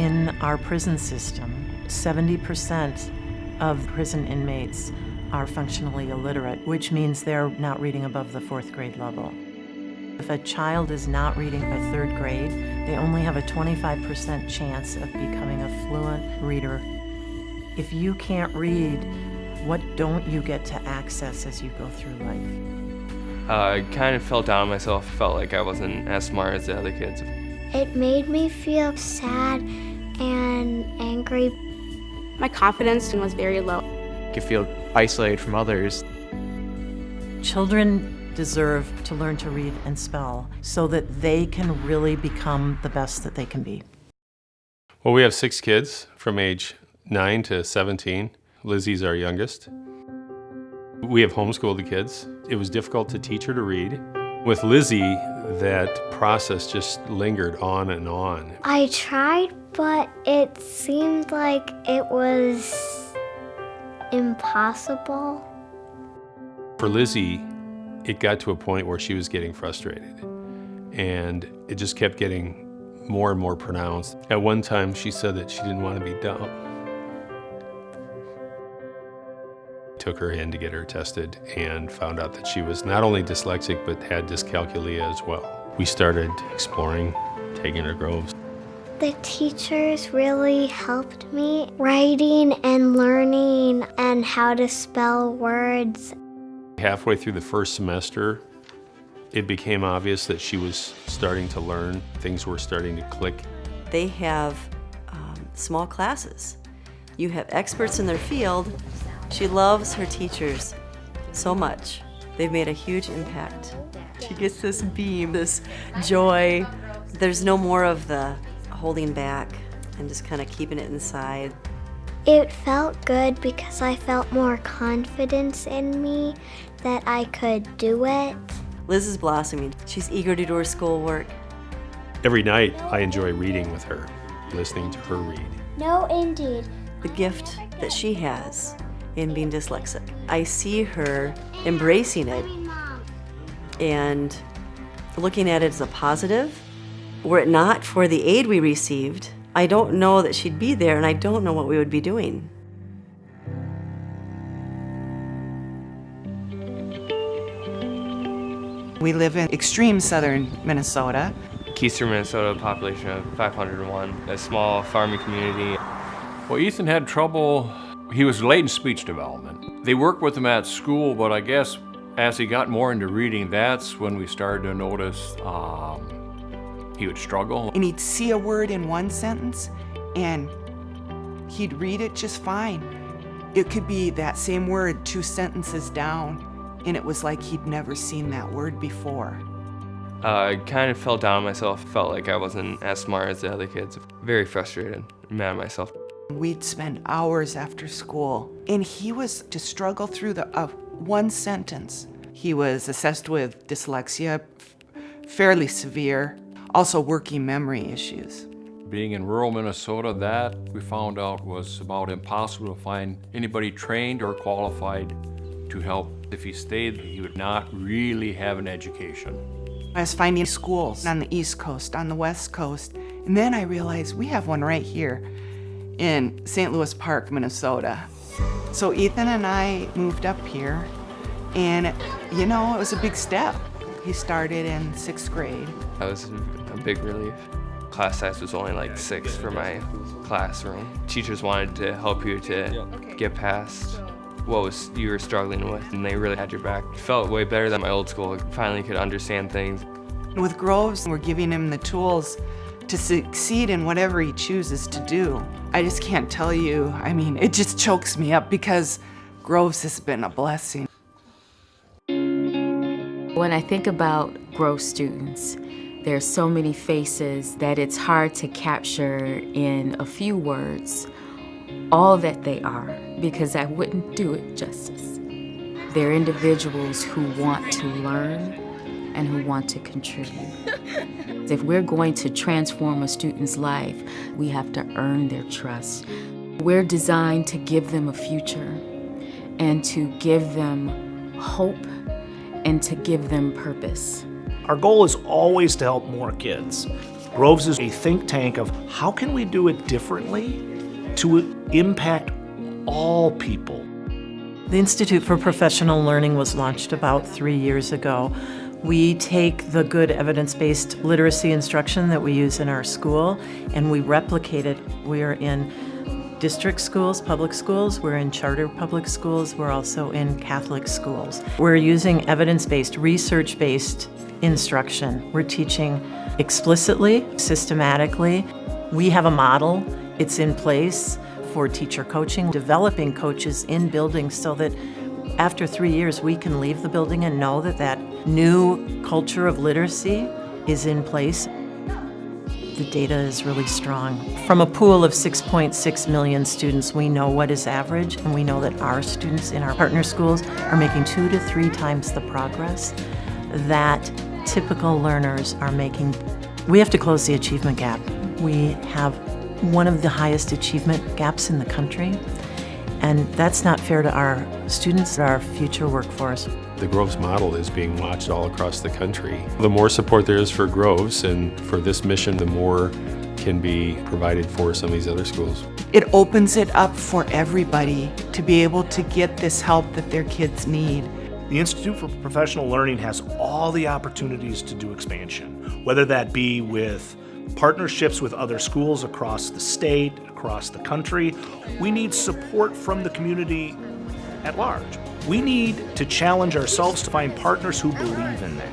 In our prison system, 70% of prison inmates are functionally illiterate, which means they're not reading above the 4th grade level. If a child is not reading by 3rd grade, they only have a 25% chance of becoming a fluent reader. If you can't read, what don't you get to access as you go through life? I kind of felt down on myself, felt like I wasn't as smart as the other kids. It made me feel sad and angry. My confidence was very low. I could feel isolated from others. Children deserve to learn to read and spell so that they can really become the best that they can be. Well, we have 6 kids from age 9 to 17. Lizzie's our youngest. We have homeschooled the kids. It was difficult to teach her to read. With Lizzie, that process just lingered on and on. I tried, but it seemed like it was impossible. For Lizzie, it got to a point where she was getting frustrated, and it just kept getting more and more pronounced. At one time, she said that she didn't want to be dumb. Took her in to get her tested and found out that she was not only dyslexic, but had dyscalculia as well. We started exploring, taking her to Groves. The teachers really helped me writing and learning and how to spell words. Halfway through the first semester, it became obvious that she was starting to learn. Things were starting to click. They have small classes. You have experts in their field. She loves her teachers so much. They've made a huge impact. She gets this beam, this joy. There's no more of the holding back and just kind of keeping it inside. It felt good because I felt more confidence in me that I could do it. Liz is blossoming. She's eager to do her schoolwork. Every night, I enjoy reading with her, listening to her read. No, indeed. The gift that she has in being dyslexic. I see her embracing it and looking at it as a positive. Were it not for the aid we received, I don't know that she'd be there, and I don't know what we would be doing. We live in extreme southern Minnesota. Keister, Minnesota, population of 501, a small farming community. Well, Ethan had trouble. He was late in speech development. They worked with him at school, but I guess as he got more into reading, that's when we started to notice he would struggle. And he'd see a word in one sentence and he'd read it just fine. It could be that same word 2 sentences down, and it was like he'd never seen that word before. I kind of felt down on myself, felt like I wasn't as smart as the other kids. Very frustrated, mad at myself. We'd spend hours after school, and he was to struggle through the one sentence. He was assessed with dyslexia, fairly severe, also working memory issues. Being in rural Minnesota, that we found out was about impossible to find anybody trained or qualified to help. If he stayed, he would not really have an education. I was finding schools on the East Coast, on the West Coast, and then I realized we have one right here in St. Louis Park, Minnesota. So Ethan and I moved up here, and you know, it was a big step. He started in 6th grade. That was a big relief. Class size was only like 6 for my classroom. Teachers wanted to help you to get past what you were struggling with, and they really had your back. It felt way better than my old school. I finally could understand things. With Groves, we're giving him the tools to succeed in whatever he chooses to do. I just can't tell you, I mean, it just chokes me up because Groves has been a blessing. When I think about Grove students, there are so many faces that it's hard to capture in a few words all that they are, because I wouldn't do it justice. They're individuals who want to learn and who want to contribute. If we're going to transform a student's life, we have to earn their trust. We're designed to give them a future and to give them hope and to give them purpose. Our goal is always to help more kids. Groves is a think tank of how can we do it differently to impact all people. The Institute for Professional Learning was launched about 3 years ago. We take the good evidence-based literacy instruction that we use in our school and we replicate it. We are in district schools, public schools, we're in charter public schools, we're also in Catholic schools. We're using evidence-based, research-based instruction. We're teaching explicitly, systematically. We have a model, it's in place for teacher coaching, developing coaches in buildings so that after 3 years we can leave the building and know that that new culture of literacy is in place. The data is really strong. From a pool of 6.6 million students, we know what is average, and we know that our students in our partner schools are making 2 to 3 times the progress that typical learners are making. We have to close the achievement gap. We have one of the highest achievement gaps in the country, and that's not fair to our students, our future workforce. The Groves model is being watched all across the country. The more support there is for Groves and for this mission, the more can be provided for some of these other schools. It opens it up for everybody to be able to get this help that their kids need. The Institute for Professional Learning has all the opportunities to do expansion, whether that be with partnerships with other schools across the state, across the country. We need support from the community at large. We need to challenge ourselves to find partners who believe in that.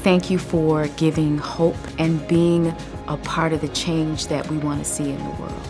Thank you for giving hope and being a part of the change that we want to see in the world.